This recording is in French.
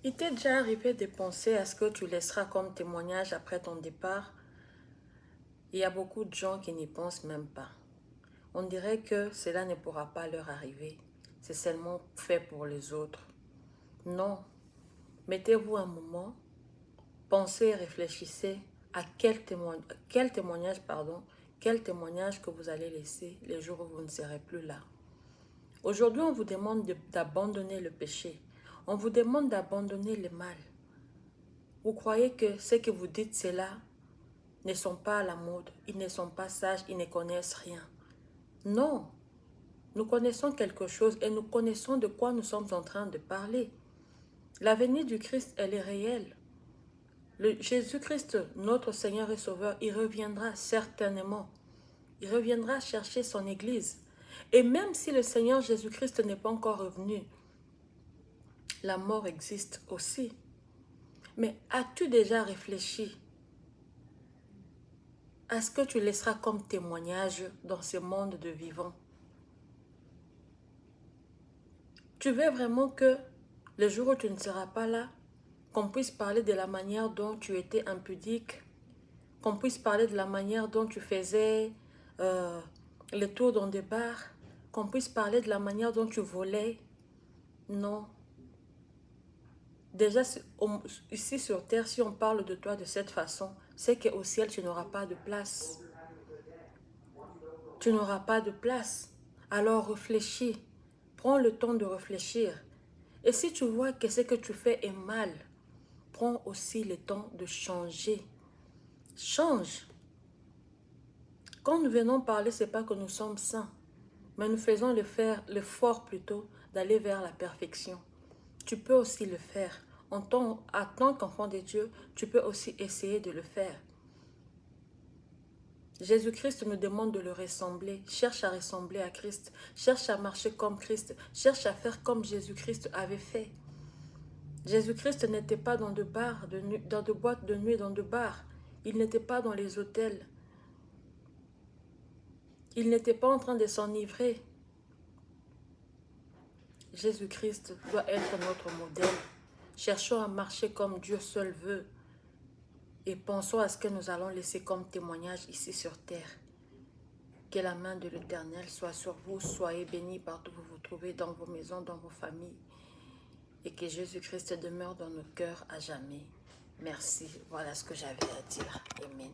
Il t'est déjà arrivé de penser à ce que tu laisseras comme témoignage après ton départ? Il y a beaucoup de gens qui n'y pensent même pas. On dirait que cela ne pourra pas leur arriver. C'est seulement fait pour les autres. Non. Mettez-vous un moment, pensez et réfléchissez à quel témoignage que vous allez laisser les jours où vous ne serez plus là. Aujourd'hui, on vous demande d'abandonner le péché. On vous demande d'abandonner le mal. Vous croyez que ce que vous dites, c'est là, ne sont pas à la mode, ils ne sont pas sages, ils ne connaissent rien. Non, nous connaissons quelque chose et nous connaissons de quoi nous sommes en train de parler. La venue du Christ, elle est réelle. Jésus-Christ, notre Seigneur et Sauveur, il reviendra certainement. Il reviendra chercher son Église. Et même si le Seigneur Jésus-Christ n'est pas encore revenu, la mort existe aussi. Mais as-tu déjà réfléchi à ce que tu laisseras comme témoignage dans ce monde de vivants? Tu veux vraiment que le jour où tu ne seras pas là, qu'on puisse parler de la manière dont tu étais impudique, qu'on puisse parler de la manière dont tu faisais euh, les tours dans des bars, qu'on puisse parler de la manière dont tu volais? Non. Déjà, ici sur terre, si on parle de toi de cette façon, c'est qu'au ciel, tu n'auras pas de place. Tu n'auras pas de place. Alors réfléchis. Prends le temps de réfléchir. Et si tu vois que ce que tu fais est mal, prends aussi le temps de changer. Change. Quand nous venons parler, ce n'est pas que nous sommes saints, mais nous faisons l'effort plutôt d'aller vers la perfection. Tu peux aussi le faire. En tant qu'enfant de Dieu, tu peux aussi essayer de le faire. Jésus-Christ nous demande de le ressembler. Cherche à ressembler à Christ. Cherche à marcher comme Christ. Cherche à faire comme Jésus-Christ avait fait. Jésus-Christ n'était pas dans de bars, dans de boîtes de nuit, dans de bars. Il n'était pas dans les hôtels. Il n'était pas en train de s'enivrer. Jésus-Christ doit être notre modèle. Cherchons à marcher comme Dieu seul veut. Et pensons à ce que nous allons laisser comme témoignage ici sur terre. Que la main de l'Éternel soit sur vous. Soyez bénis partout où vous vous trouvez, dans vos maisons, dans vos familles. Et que Jésus-Christ demeure dans nos cœurs à jamais. Merci. Voilà ce que j'avais à dire. Amen.